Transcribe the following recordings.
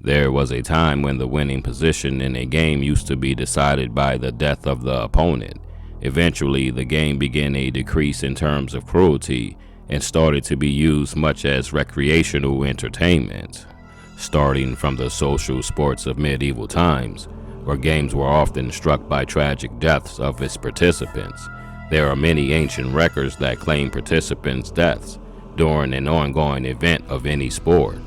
There was a time when the winning position in a game used to be decided by the death of the opponent. Eventually, the game began a decrease in terms of cruelty and started to be used much as recreational entertainment. Starting from the social sports of medieval times, where games were often struck by tragic deaths of its participants, there are many ancient records that claim participants' deaths during an ongoing event of any sport.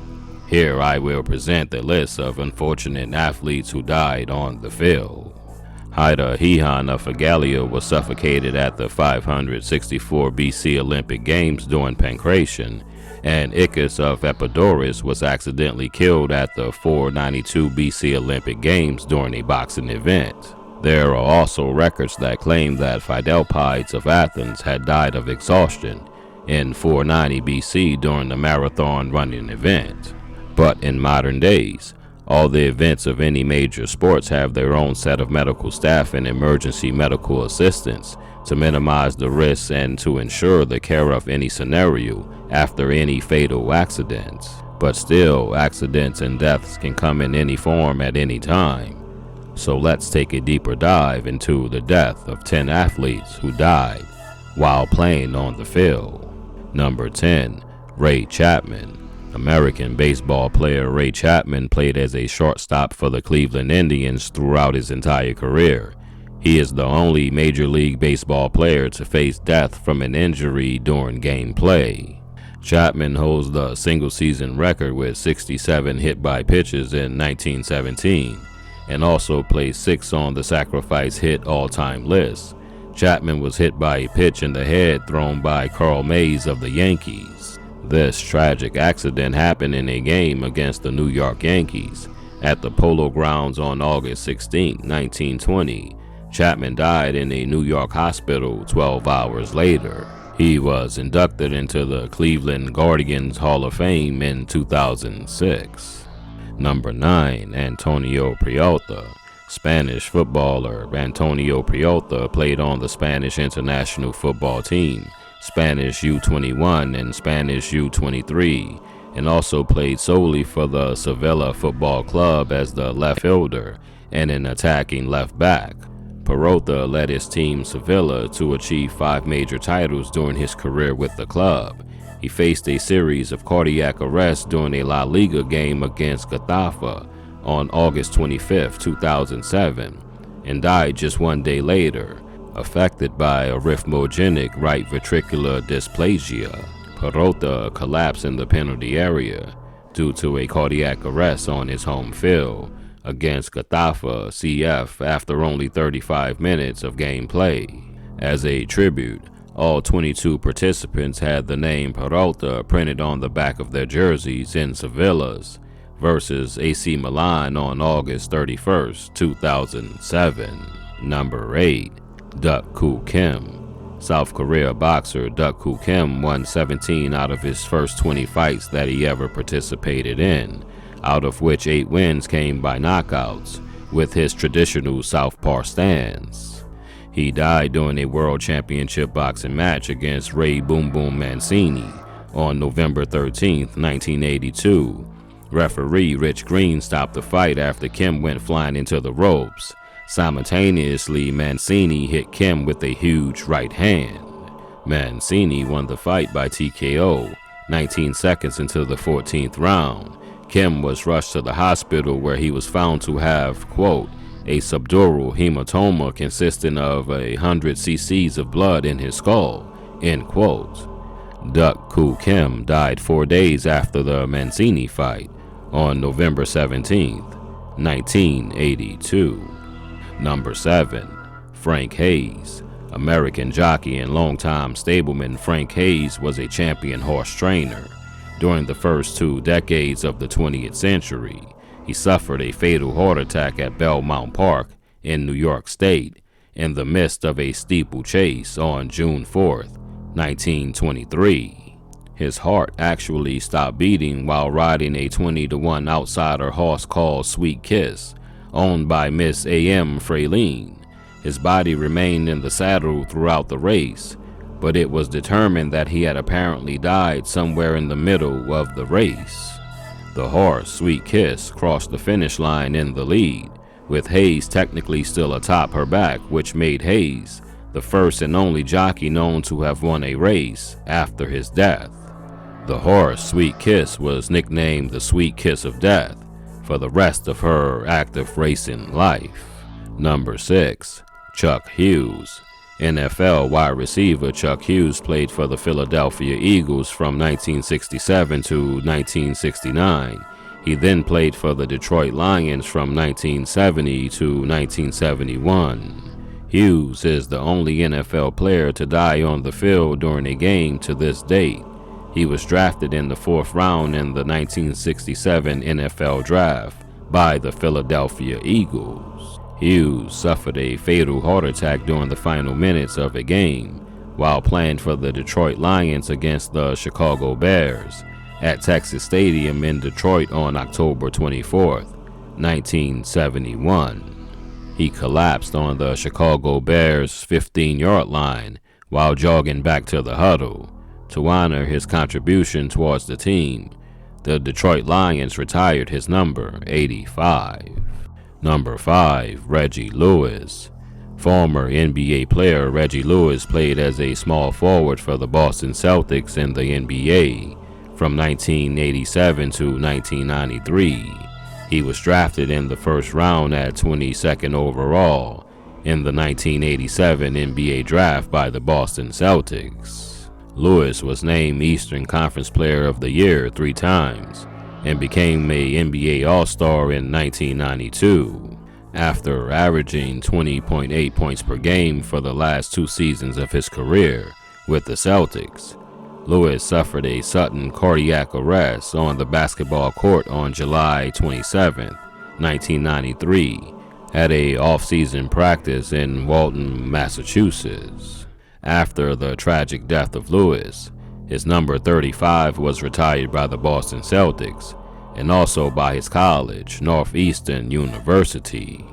Here I will present the list of unfortunate athletes who died on the field. Haida Hihan of Phagalia was suffocated at the 564 BC Olympic Games during pancration, and Icus of Epidaurus was accidentally killed at the 492 BC Olympic Games during a boxing event. There are also records that claim that Phydelpides of Athens had died of exhaustion in 490 BC during the marathon running event. But in modern days, all the events of any major sports have their own set of medical staff and emergency medical assistants to minimize the risks and to ensure the care of any scenario after any fatal accidents. But still, accidents and deaths can come in any form at any time. So let's take a deeper dive into the death of 10 athletes who died while playing on the field. Number 10. Ray Chapman. American baseball player Ray Chapman played as a shortstop for the Cleveland Indians throughout his entire career. He is the only Major League Baseball player to face death from an injury during game play. Chapman holds the single-season record with 67 hit-by pitches in 1917, and also placed 6 on the sacrifice hit all-time list. Chapman was hit by a pitch in the head thrown by Carl Mays of the Yankees. This tragic accident happened in a game against the New York Yankees at the Polo Grounds on August 16, 1920. Chapman died in a New York hospital 12 hours later. He was inducted into the Cleveland Guardians Hall of Fame in 2006. Number 9. Antonio Peralta. Spanish footballer Antonio Peralta played on the Spanish international football team, Spanish U21 and Spanish U23, and also played solely for the Sevilla Football Club as the left fielder and an attacking left back. Peralta led his team Sevilla to achieve 5 major titles during his career with the club. He faced a series of cardiac arrests during a La Liga game against Getafe on August 25, 2007, and died just 1 day later, affected by arrhythmogenic right ventricular dysplasia. Peralta collapsed in the penalty area due to a cardiac arrest on his home field against Getafe CF after only 35 minutes of gameplay. As a tribute, all 22 participants had the name Peralta printed on the back of their jerseys in Sevilla's versus AC Milan on August 31, 2007. Number 8. Duk-koo Kim. South Korea boxer Duk-koo Kim won 17 out of his first 20 fights that he ever participated in, out of which 8 wins came by knockouts, with his traditional southpaw stance. He died during a World Championship boxing match against Ray Boom Boom Mancini on November 13, 1982. Referee Rich Green stopped the fight after Kim went flying into the ropes. Simultaneously, Mancini hit Kim with a huge right hand. Mancini won the fight by TKO 19 seconds into the 14th round. Kim was rushed to the hospital where he was found to have, quote, a subdural hematoma consisting of 100 cc's of blood in his skull, end quote. Duk-koo Kim died 4 days after the Mancini fight on November 17, 1982. Number 7. Frank Hayes. American jockey and longtime stableman Frank Hayes was a champion horse trainer. During the first 2 decades of the 20th century, he suffered a fatal heart attack at Belmont Park in New York State in the midst of a steeplechase on June 4, 1923. His heart actually stopped beating while riding a 20-to-1 outsider horse called Sweet Kiss, owned by Miss A.M. Fralene. His body remained in the saddle throughout the race, but it was determined that he had apparently died somewhere in the middle of the race. The horse, Sweet Kiss, crossed the finish line in the lead, with Hayes technically still atop her back, which made Hayes the first and only jockey known to have won a race after his death. The horse, Sweet Kiss, was nicknamed the Sweet Kiss of Death for the rest of her active racing life. Number 6. Chuck Hughes. NFL wide receiver Chuck Hughes played for the Philadelphia Eagles from 1967 to 1969. He then played for the Detroit Lions from 1970 to 1971. Hughes is the only NFL player to die on the field during a game to this date. He was drafted in the 4th round in the 1967 NFL Draft by the Philadelphia Eagles. Hughes suffered a fatal heart attack during the final minutes of a game while playing for the Detroit Lions against the Chicago Bears at Texas Stadium in Detroit on October 24, 1971. He collapsed on the Chicago Bears' 15-yard line while jogging back to the huddle. To honor his contribution towards the team, the Detroit Lions retired his number, 85. Number 5. Reggie Lewis. Former NBA player Reggie Lewis played as a small forward for the Boston Celtics in the NBA from 1987 to 1993. He was drafted in the 1st round at 22nd overall in the 1987 NBA Draft by the Boston Celtics. Lewis was named Eastern Conference Player of the Year 3 times and became a NBA All-Star in 1992. After averaging 20.8 points per game for the last 2 seasons of his career with the Celtics, Lewis suffered a sudden cardiac arrest on the basketball court on July 27, 1993, at a off-season practice in Walton, Massachusetts. After the tragic death of Lewis, his number 35 was retired by the Boston Celtics and also by his college, Northeastern University.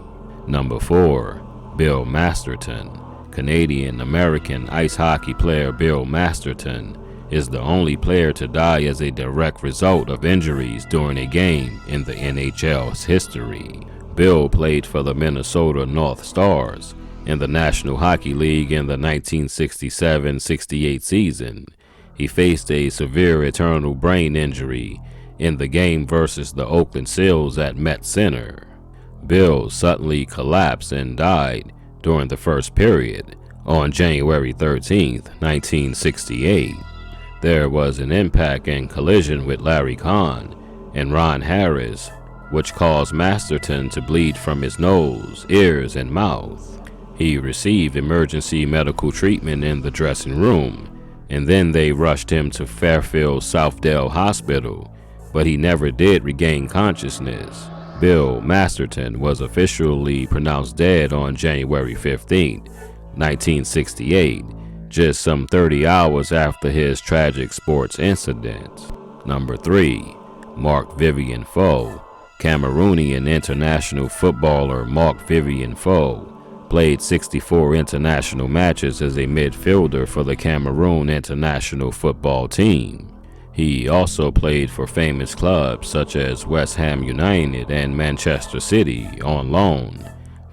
Number 4. Bill Masterton. Canadian-American ice hockey player Bill Masterton is the only player to die as a direct result of injuries during a game in the NHL's history. Bill played for the Minnesota North Stars in the National Hockey League in the 1967-68 season. He faced a severe internal brain injury in the game versus the Oakland Seals at Met Center. Bill suddenly collapsed and died during the first period on January 13, 1968. There was an impact and collision with Larry Kahn and Ron Harris, which caused Masterton to bleed from his nose, ears, and mouth. He received emergency medical treatment in the dressing room, and then they rushed him to Fairfield Southdale Hospital, but he never did regain consciousness. Bill Masterton was officially pronounced dead on January 15, 1968, just some 30 hours after his tragic sports incident. Number 3. Marc-Vivien Foé. Cameroonian international footballer Marc-Vivien Foé played 64 international matches as a midfielder for the Cameroon international football team. He also played for famous clubs such as West Ham United and Manchester City on loan.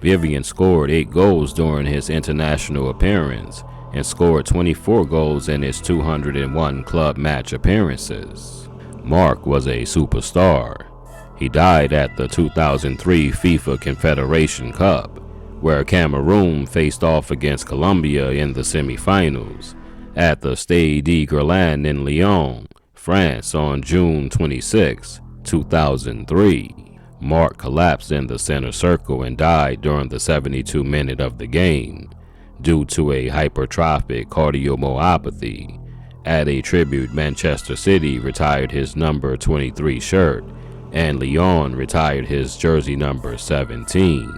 Vivien scored 8 goals during his international appearance and scored 24 goals in his 201 club match appearances. Marc was a superstar. He died at the 2003 FIFA Confederation Cup, where Cameroon faced off against Colombia in the semifinals at the Stade de Gerland in Lyon, France on June 26, 2003. Marc collapsed in the center circle and died during the 72 minute of the game due to a hypertrophic cardiomyopathy. At a tribute, Manchester City retired his number 23 shirt and Lyon retired his jersey number 17.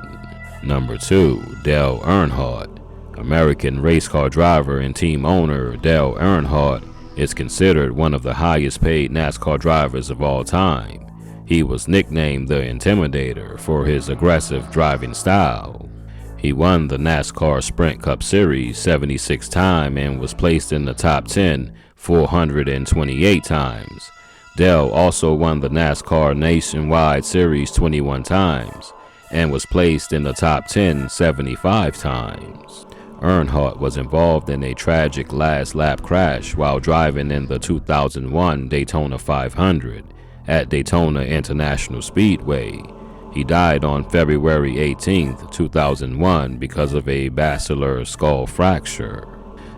Number 2. Dale Earnhardt. American race car driver and team owner Dale Earnhardt is considered one of the highest paid NASCAR drivers of all time. He was nicknamed the Intimidator for his aggressive driving style. He won the NASCAR Sprint Cup Series 76 times and was placed in the top 10 428 times. Dell also won the NASCAR Nationwide Series 21 times and was placed in the top 10 75 times. Earnhardt was involved in a tragic last-lap crash while driving in the 2001 Daytona 500 at Daytona International Speedway. He died on February 18, 2001 because of a basilar skull fracture.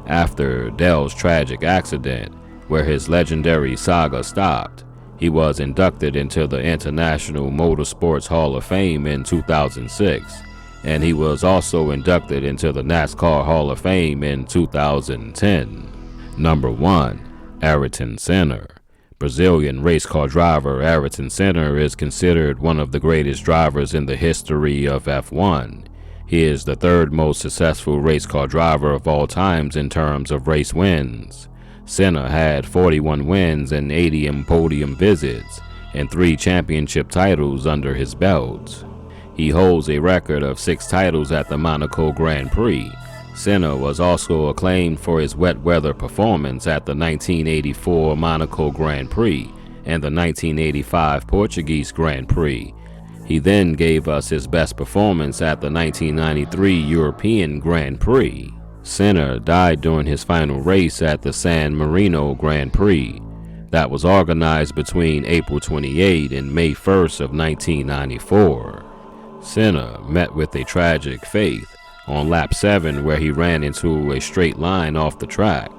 After Dell's tragic accident, where his legendary saga stopped, he was inducted into the International Motorsports Hall of Fame in 2006, and he was also inducted into the NASCAR Hall of Fame in 2010. Number 1. Ayrton Senna. Brazilian race car driver Ayrton Senna is considered one of the greatest drivers in the history of F1. He is the third most successful race car driver of all times in terms of race wins. Senna had 41 wins and 80 podium visits and 3 championship titles under his belt. He holds a record of 6 titles at the Monaco Grand Prix. Senna was also acclaimed for his wet weather performance at the 1984 Monaco Grand Prix and the 1985 Portuguese Grand Prix. He then gave us his best performance at the 1993 European Grand Prix. Senna died during his final race at the San Marino Grand Prix. That was organized between April 28 and May 1st of 1994. Senna met with a tragic fate on lap 7 where he ran into a straight line off the track.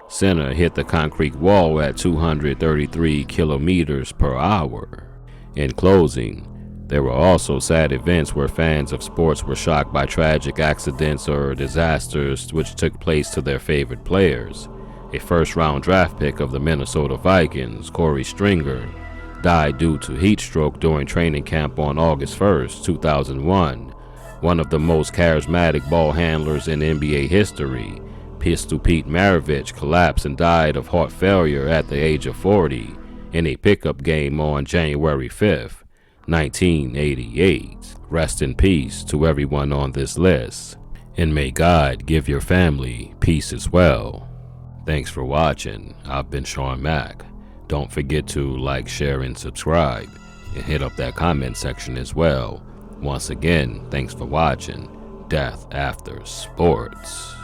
Senna hit the concrete wall at 233 kilometers per hour. In closing, there were also sad events where fans of sports were shocked by tragic accidents or disasters which took place to their favorite players. A first-round draft pick of the Minnesota Vikings, Corey Stringer, died due to heat stroke during training camp on August 1st, 2001. One of the most charismatic ball handlers in NBA history, Pistol Pete Maravich, collapsed and died of heart failure at the age of 40 in a pickup game on January 5th. 1988. Rest in peace to everyone on this list, and may God give your family peace as well. Thanks for watching. I've been Sean Mack. Don't forget to like, share, and subscribe, and hit up that comment section as well. Once again, thanks for watching Death After Sports.